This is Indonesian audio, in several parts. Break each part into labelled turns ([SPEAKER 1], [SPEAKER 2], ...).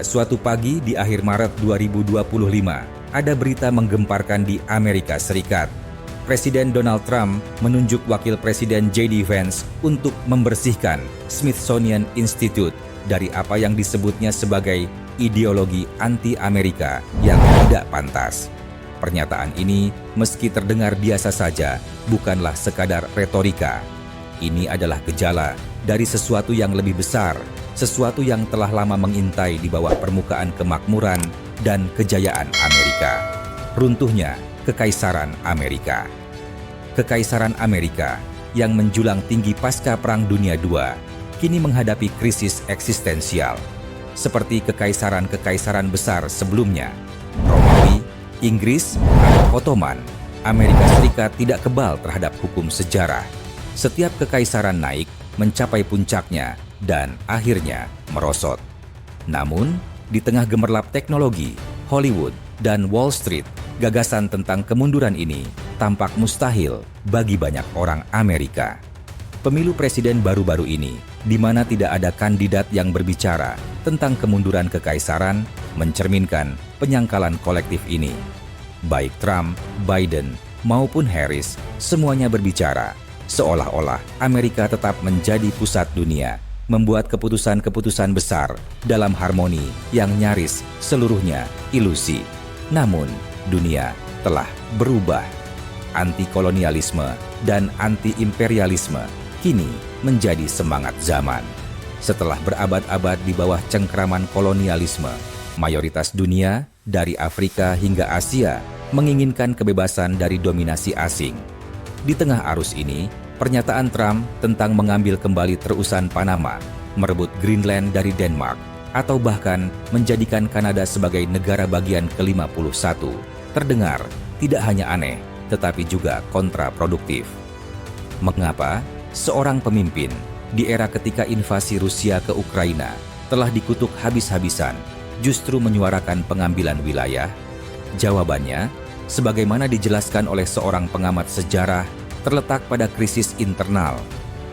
[SPEAKER 1] Suatu pagi di akhir Maret 2025, ada berita menggemparkan di Amerika Serikat. Presiden Donald Trump menunjuk Wakil Presiden J.D. Vance untuk membersihkan Smithsonian Institute dari apa yang disebutnya sebagai ideologi anti-Amerika yang tidak pantas. Pernyataan ini, meski terdengar biasa saja, bukanlah sekadar retorika. Ini adalah gejala dari sesuatu yang lebih besar, sesuatu yang telah lama mengintai di bawah permukaan kemakmuran dan kejayaan Amerika. Runtuhnya Kekaisaran Amerika. Kekaisaran Amerika yang menjulang tinggi pasca Perang Dunia II kini menghadapi krisis eksistensial. Seperti kekaisaran-kekaisaran besar sebelumnya, Romawi, Inggris, atau Ottoman, Amerika Serikat tidak kebal terhadap hukum sejarah. Setiap kekaisaran naik, mencapai puncaknya, dan akhirnya merosot. Namun, di tengah gemerlap teknologi, Hollywood, dan Wall Street, gagasan tentang kemunduran ini tampak mustahil bagi banyak orang Amerika. Pemilu presiden baru-baru ini, di mana tidak ada kandidat yang berbicara tentang kemunduran kekaisaran, mencerminkan penyangkalan kolektif ini. Baik Trump, Biden, maupun Harris, semuanya berbicara seolah-olah Amerika tetap menjadi pusat dunia, membuat keputusan-keputusan besar dalam harmoni yang nyaris seluruhnya ilusi. Namun, dunia telah berubah. Anti-kolonialisme dan anti-imperialisme kini menjadi semangat zaman. Setelah berabad-abad di bawah cengkraman kolonialisme, mayoritas dunia dari Afrika hingga Asia menginginkan kebebasan dari dominasi asing. Di tengah arus ini, pernyataan Trump tentang mengambil kembali terusan Panama, merebut Greenland dari Denmark, atau bahkan menjadikan Kanada sebagai negara bagian ke-51, terdengar tidak hanya aneh, tetapi juga kontraproduktif. Mengapa seorang pemimpin di era ketika invasi Rusia ke Ukraina telah dikutuk habis-habisan justru menyuarakan pengambilan wilayah? Jawabannya, sebagaimana dijelaskan oleh seorang pengamat sejarah, terletak pada krisis internal.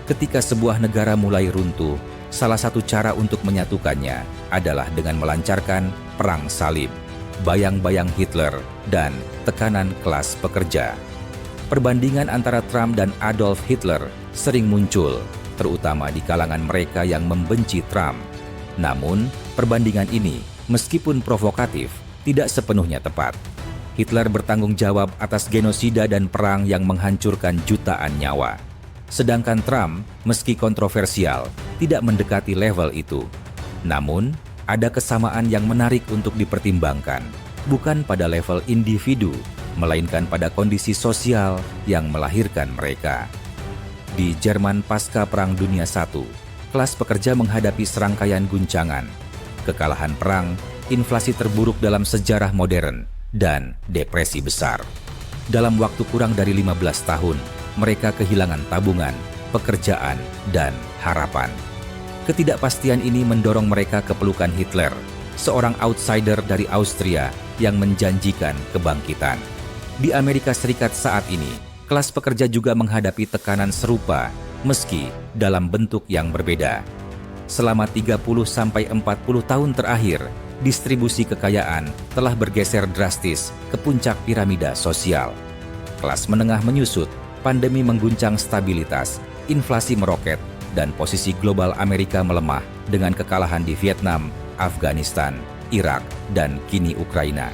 [SPEAKER 1] Ketika sebuah negara mulai runtuh, salah satu cara untuk menyatukannya adalah dengan melancarkan perang salib, bayang-bayang Hitler, dan tekanan kelas pekerja. Perbandingan antara Trump dan Adolf Hitler sering muncul, terutama di kalangan mereka yang membenci Trump. Namun, perbandingan ini, meskipun provokatif, tidak sepenuhnya tepat. Hitler bertanggung jawab atas genosida dan perang yang menghancurkan jutaan nyawa. Sedangkan Trump, meski kontroversial, tidak mendekati level itu. Namun, ada kesamaan yang menarik untuk dipertimbangkan, bukan pada level individu, melainkan pada kondisi sosial yang melahirkan mereka. Di Jerman pasca Perang Dunia I, kelas pekerja menghadapi serangkaian guncangan, kekalahan perang, inflasi terburuk dalam sejarah modern, dan depresi besar. Dalam waktu kurang dari 15 tahun, mereka kehilangan tabungan, pekerjaan, dan harapan. Ketidakpastian ini mendorong mereka ke pelukan Hitler, seorang outsider dari Austria yang menjanjikan kebangkitan. Di Amerika Serikat saat ini, kelas pekerja juga menghadapi tekanan serupa, meski dalam bentuk yang berbeda. Selama 30-40 tahun terakhir, distribusi kekayaan telah bergeser drastis ke puncak piramida sosial. Kelas menengah menyusut, pandemi mengguncang stabilitas, inflasi meroket, dan posisi global Amerika melemah dengan kekalahan di Vietnam, Afghanistan, Irak, dan kini Ukraina.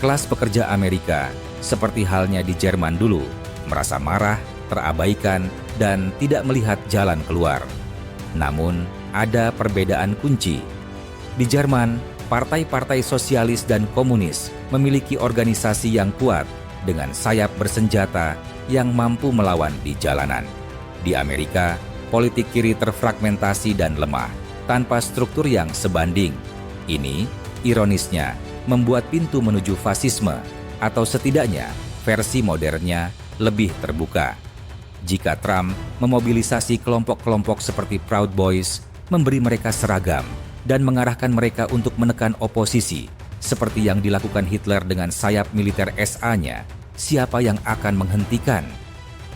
[SPEAKER 1] Kelas pekerja Amerika, seperti halnya di Jerman dulu, merasa marah, terabaikan, dan tidak melihat jalan keluar. Namun, ada perbedaan kunci. Di Jerman, partai-partai sosialis dan komunis memiliki organisasi yang kuat dengan sayap bersenjata yang mampu melawan di jalanan. Di Amerika, politik kiri terfragmentasi dan lemah, tanpa struktur yang sebanding. Ini, ironisnya, membuat pintu menuju fasisme, atau setidaknya versi modernnya lebih terbuka. Jika Trump memobilisasi kelompok-kelompok seperti Proud Boys, memberi mereka seragam, dan mengarahkan mereka untuk menekan oposisi, seperti yang dilakukan Hitler dengan sayap militer SA-nya, siapa yang akan menghentikan?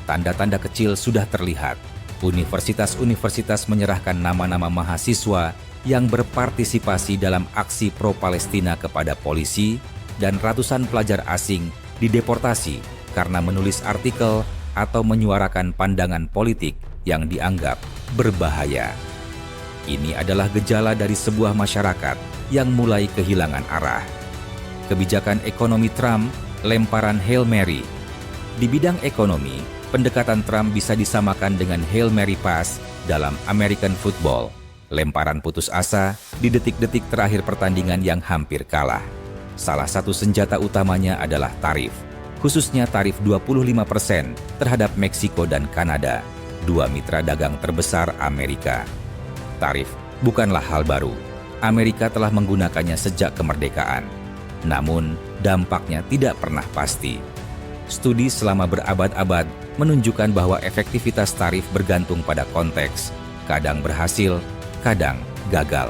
[SPEAKER 1] Tanda-tanda kecil sudah terlihat. Universitas-universitas menyerahkan nama-nama mahasiswa yang berpartisipasi dalam aksi pro-Palestina kepada polisi, dan ratusan pelajar asing dideportasi karena menulis artikel atau menyuarakan pandangan politik yang dianggap berbahaya. Ini adalah gejala dari sebuah masyarakat yang mulai kehilangan arah. Kebijakan ekonomi Trump, lemparan Hail Mary. Di bidang ekonomi, pendekatan Trump bisa disamakan dengan Hail Mary Pass dalam American football, lemparan putus asa di detik-detik terakhir pertandingan yang hampir kalah. Salah satu senjata utamanya adalah tarif, khususnya tarif 25% terhadap Meksiko dan Kanada, dua mitra dagang terbesar Amerika. Tarif bukanlah hal baru. Amerika telah menggunakannya sejak kemerdekaan. Namun, dampaknya tidak pernah pasti. Studi selama berabad-abad menunjukkan bahwa efektivitas tarif bergantung pada konteks, kadang berhasil, kadang gagal.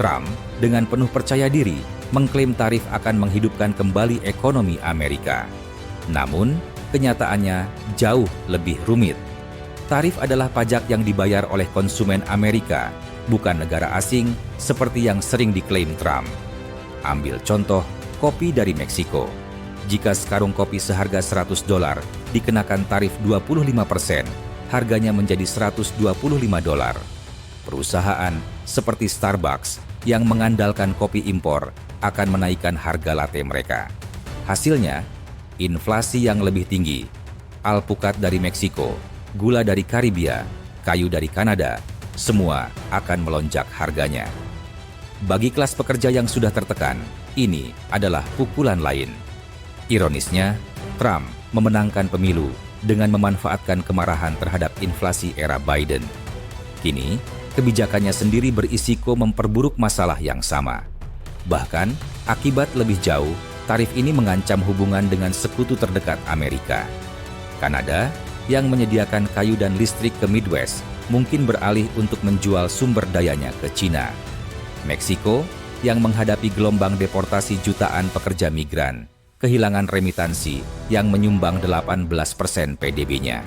[SPEAKER 1] Trump dengan penuh percaya diri mengklaim tarif akan menghidupkan kembali ekonomi Amerika. Namun, kenyataannya jauh lebih rumit. Tarif adalah pajak yang dibayar oleh konsumen Amerika, bukan negara asing seperti yang sering diklaim Trump. Ambil contoh, kopi dari Meksiko. Jika sekarung kopi seharga $100 dikenakan tarif 25%, harganya menjadi $125. Perusahaan seperti Starbucks yang mengandalkan kopi impor akan menaikkan harga latte mereka. Hasilnya, inflasi yang lebih tinggi. Alpukat dari Meksiko, gula dari Karibia, kayu dari Kanada, semua akan melonjak harganya. Bagi kelas pekerja yang sudah tertekan, ini adalah pukulan lain. Ironisnya, Trump memenangkan pemilu dengan memanfaatkan kemarahan terhadap inflasi era Biden. Kini, kebijakannya sendiri berisiko memperburuk masalah yang sama. Bahkan, akibat lebih jauh, tarif ini mengancam hubungan dengan sekutu terdekat Amerika. Kanada, yang menyediakan kayu dan listrik ke Midwest, mungkin beralih untuk menjual sumber dayanya ke Cina. Meksiko, yang menghadapi gelombang deportasi jutaan pekerja migran, kehilangan remitansi yang menyumbang 18% PDB-nya.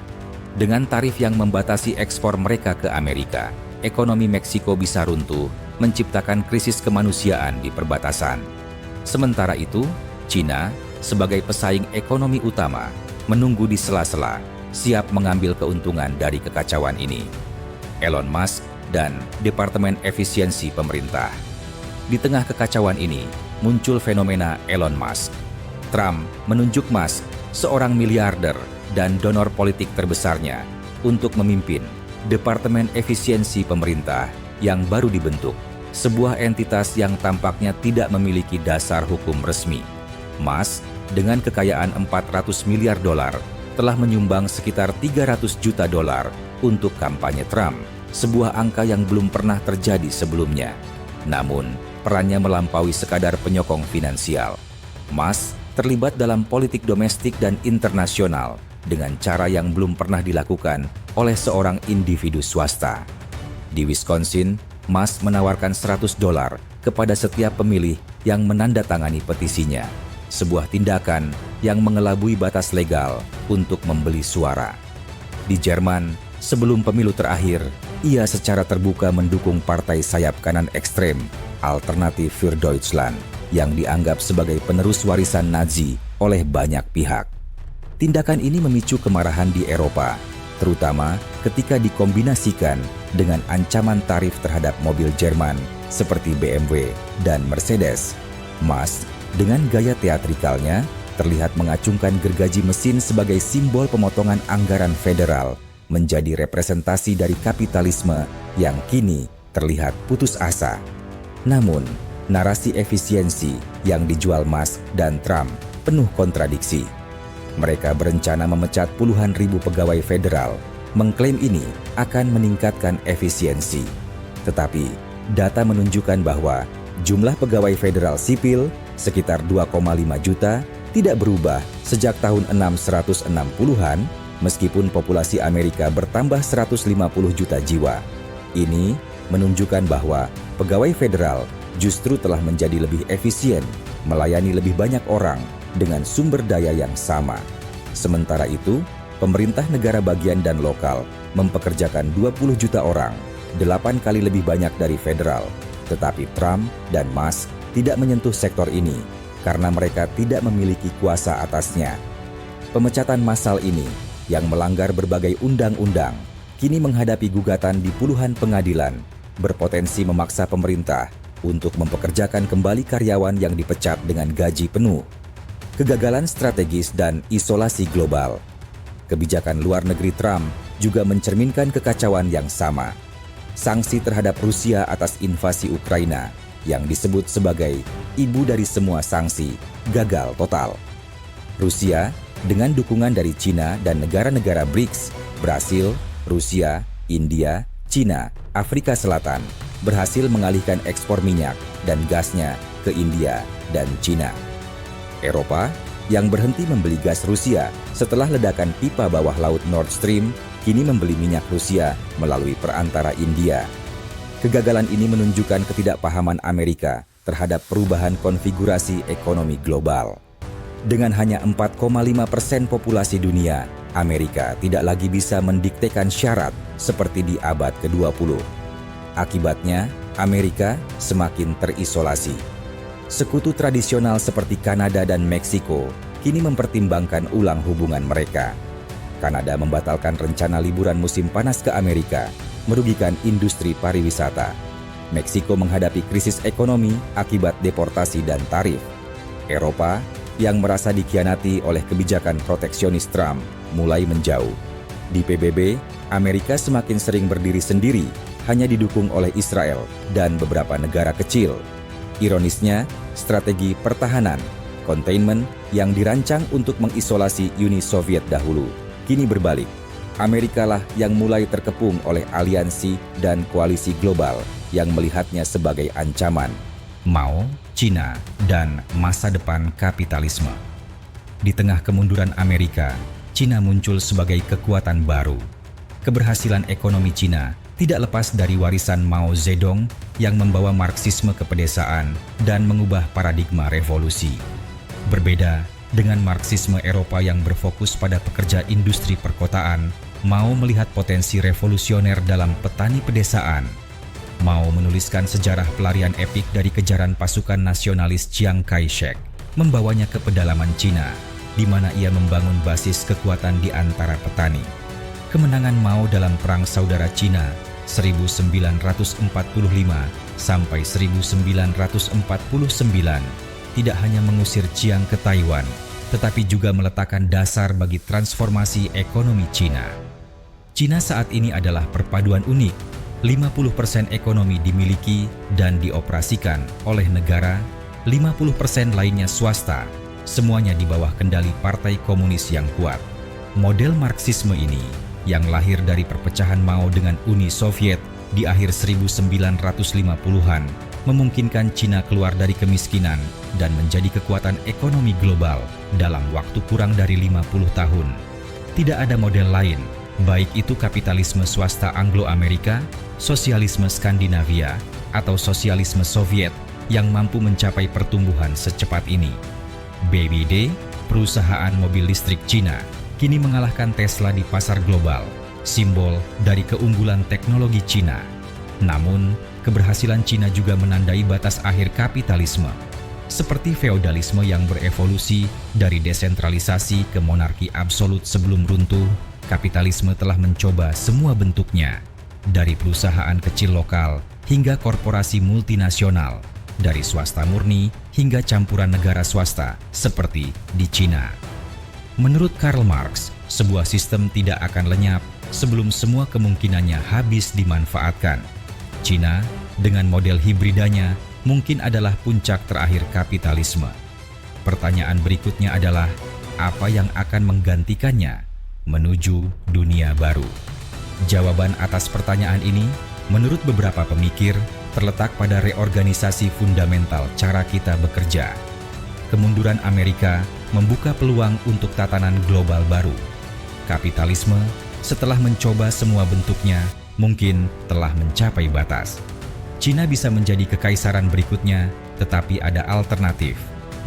[SPEAKER 1] Dengan tarif yang membatasi ekspor mereka ke Amerika, ekonomi Meksiko bisa runtuh, menciptakan krisis kemanusiaan di perbatasan. Sementara itu, Cina, sebagai pesaing ekonomi utama, menunggu di sela-sela, siap mengambil keuntungan dari kekacauan ini. Elon Musk dan Departemen Efisiensi Pemerintah. Di tengah kekacauan ini, muncul fenomena Elon Musk. Trump menunjuk Musk, seorang miliarder dan donor politik terbesarnya, untuk memimpin Departemen Efisiensi Pemerintah yang baru dibentuk, sebuah entitas yang tampaknya tidak memiliki dasar hukum resmi. Musk, dengan kekayaan $400 miliar, telah menyumbang sekitar $300 juta untuk kampanye Trump, sebuah angka yang belum pernah terjadi sebelumnya. Namun, perannya melampaui sekadar penyokong finansial. Musk terlibat dalam politik domestik dan internasional dengan cara yang belum pernah dilakukan oleh seorang individu swasta. Di Wisconsin, Musk menawarkan $100 kepada setiap pemilih yang menandatangani petisinya, sebuah tindakan yang mengelabui batas legal untuk membeli suara. Di Jerman, sebelum pemilu terakhir, ia secara terbuka mendukung partai sayap kanan ekstrem, Alternative für Deutschland, yang dianggap sebagai penerus warisan Nazi oleh banyak pihak. Tindakan ini memicu kemarahan di Eropa, terutama ketika dikombinasikan dengan ancaman tarif terhadap mobil Jerman seperti BMW dan Mercedes. Musk, dengan gaya teatrikalnya, terlihat mengacungkan gergaji mesin sebagai simbol pemotongan anggaran federal, menjadi representasi dari kapitalisme yang kini terlihat putus asa. Namun, narasi efisiensi yang dijual Musk dan Trump penuh kontradiksi. Mereka berencana memecat puluhan ribu pegawai federal, mengklaim ini akan meningkatkan efisiensi. Tetapi, data menunjukkan bahwa jumlah pegawai federal sipil sekitar 2,5 juta tidak berubah sejak tahun 1960-an, meskipun populasi Amerika bertambah 150 juta jiwa. Ini menunjukkan bahwa pegawai federal justru telah menjadi lebih efisien, melayani lebih banyak orang dengan sumber daya yang sama. Sementara itu, pemerintah negara bagian dan lokal mempekerjakan 20 juta orang, 8 kali lebih banyak dari federal, Tetapi Trump dan Musk tidak menyentuh sektor ini karena mereka tidak memiliki kuasa atasnya. Pemecatan massal ini yang melanggar berbagai undang-undang kini menghadapi gugatan di puluhan pengadilan, berpotensi memaksa pemerintah untuk mempekerjakan kembali karyawan yang dipecat dengan gaji penuh. Kegagalan strategis dan isolasi global. Kebijakan luar negeri Trump juga mencerminkan kekacauan yang sama. Sanksi terhadap Rusia atas invasi Ukraina yang disebut sebagai ibu dari semua sanksi gagal total. Rusia dengan dukungan dari Cina dan negara-negara BRICS, Brasil, Rusia, India, Cina, Afrika Selatan berhasil mengalihkan ekspor minyak dan gasnya ke India dan Cina. Eropa yang berhenti membeli gas Rusia setelah ledakan pipa bawah laut Nord Stream kini membeli minyak Rusia melalui perantara India. Kegagalan ini menunjukkan ketidakpahaman Amerika terhadap perubahan konfigurasi ekonomi global. Dengan hanya 4,5% populasi dunia, Amerika tidak lagi bisa mendiktekan syarat seperti di abad ke-20. Akibatnya, Amerika semakin terisolasi. Sekutu tradisional seperti Kanada dan Meksiko kini mempertimbangkan ulang hubungan mereka. Kanada membatalkan rencana liburan musim panas ke Amerika, merugikan industri pariwisata. Meksiko menghadapi krisis ekonomi akibat deportasi dan tarif. Eropa yang merasa dikhianati oleh kebijakan proteksionis Trump mulai menjauh. Di PBB, Amerika semakin sering berdiri sendiri, hanya didukung oleh Israel dan beberapa negara kecil. Ironisnya, strategi pertahanan, containment yang dirancang untuk mengisolasi Uni Soviet dahulu, kini berbalik. Amerika lah yang mulai terkepung oleh aliansi dan koalisi global yang melihatnya sebagai ancaman. Mao, Cina, dan masa depan kapitalisme. Di tengah kemunduran Amerika, Cina muncul sebagai kekuatan baru. Keberhasilan ekonomi Cina tidak lepas dari warisan Mao Zedong yang membawa Marxisme ke pedesaan dan mengubah paradigma revolusi. Berbeda dengan Marxisme Eropa yang berfokus pada pekerja industri perkotaan, Mao melihat potensi revolusioner dalam petani pedesaan. Mao menuliskan sejarah pelarian epik dari kejaran pasukan nasionalis Chiang Kai-shek, membawanya ke pedalaman Cina, di mana ia membangun basis kekuatan di antara petani. Kemenangan Mao dalam Perang Saudara Cina 1945 sampai 1949 tidak hanya mengusir Chiang ke Taiwan, tetapi juga meletakkan dasar bagi transformasi ekonomi Cina. Cina saat ini adalah perpaduan unik. 50% ekonomi dimiliki dan dioperasikan oleh negara, 50% lainnya swasta, semuanya di bawah kendali Partai Komunis yang kuat. Model Marxisme ini, yang lahir dari perpecahan Mao dengan Uni Soviet di akhir 1950-an, memungkinkan Cina keluar dari kemiskinan dan menjadi kekuatan ekonomi global dalam waktu kurang dari 50 tahun. Tidak ada model lain, baik itu kapitalisme swasta Anglo-Amerika, sosialisme Skandinavia, atau sosialisme Soviet yang mampu mencapai pertumbuhan secepat ini. BYD, perusahaan mobil listrik Cina, kini mengalahkan Tesla di pasar global, simbol dari keunggulan teknologi Cina. Namun, keberhasilan Cina juga menandai batas akhir kapitalisme, seperti feodalisme yang berevolusi dari desentralisasi ke monarki absolut sebelum runtuh. Kapitalisme telah mencoba semua bentuknya, dari perusahaan kecil lokal hingga korporasi multinasional, dari swasta murni hingga campuran negara swasta seperti di Cina. Menurut Karl Marx, sebuah sistem tidak akan lenyap sebelum semua kemungkinannya habis dimanfaatkan. Cina, dengan model hibridanya, mungkin adalah puncak terakhir kapitalisme. Pertanyaan berikutnya adalah, apa yang akan menggantikannya menuju dunia baru? Jawaban atas pertanyaan ini, menurut beberapa pemikir, terletak pada reorganisasi fundamental cara kita bekerja. Kemunduran Amerika membuka peluang untuk tatanan global baru. Kapitalisme, setelah mencoba semua bentuknya, mungkin telah mencapai batas. Cina bisa menjadi kekaisaran berikutnya, tetapi ada alternatif.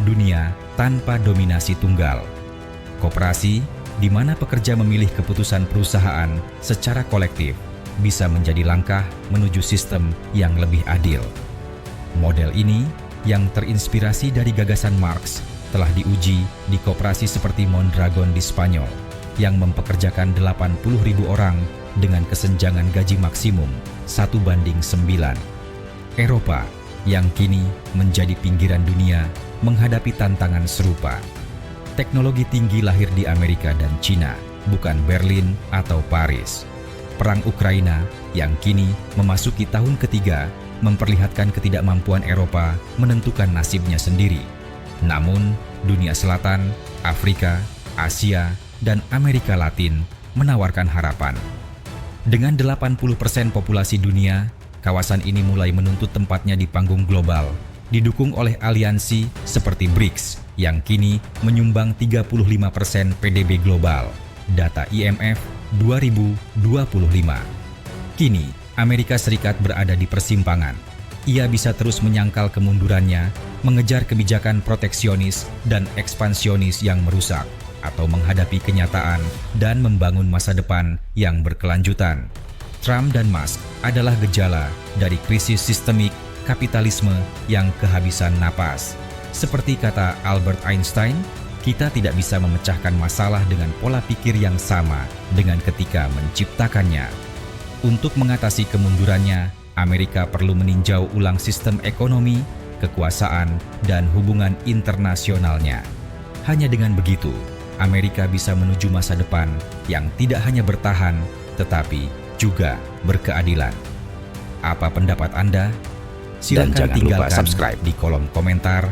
[SPEAKER 1] Dunia tanpa dominasi tunggal. Koperasi, di mana pekerja memilih keputusan perusahaan secara kolektif, bisa menjadi langkah menuju sistem yang lebih adil. Model ini, yang terinspirasi dari gagasan Marx, telah diuji di koperasi seperti Mondragon di Spanyol, yang mempekerjakan 80.000 orang dengan kesenjangan gaji maksimum 1:9. Eropa, yang kini menjadi pinggiran dunia, menghadapi tantangan serupa. Teknologi tinggi lahir di Amerika dan Cina, bukan Berlin atau Paris. Perang Ukraina, yang kini memasuki tahun ketiga, memperlihatkan ketidakmampuan Eropa menentukan nasibnya sendiri. Namun, dunia Selatan, Afrika, Asia, dan Amerika Latin menawarkan harapan. Dengan 80% populasi dunia, kawasan ini mulai menuntut tempatnya di panggung global, didukung oleh aliansi seperti BRICS yang kini menyumbang 35% PDB global, data IMF 2025. Kini, Amerika Serikat berada di persimpangan. Ia bisa terus menyangkal kemundurannya, mengejar kebijakan proteksionis dan ekspansionis yang merusak, atau menghadapi kenyataan dan membangun masa depan yang berkelanjutan. Trump dan Musk adalah gejala dari krisis sistemik kapitalisme yang kehabisan napas. Seperti kata Albert Einstein, kita tidak bisa memecahkan masalah dengan pola pikir yang sama dengan ketika menciptakannya. Untuk mengatasi kemundurannya, Amerika perlu meninjau ulang sistem ekonomi, kekuasaan, dan hubungan internasionalnya. Hanya dengan begitu, Amerika bisa menuju masa depan yang tidak hanya bertahan, tetapi juga berkeadilan. Apa pendapat Anda? Silakan tinggalkan di kolom komentar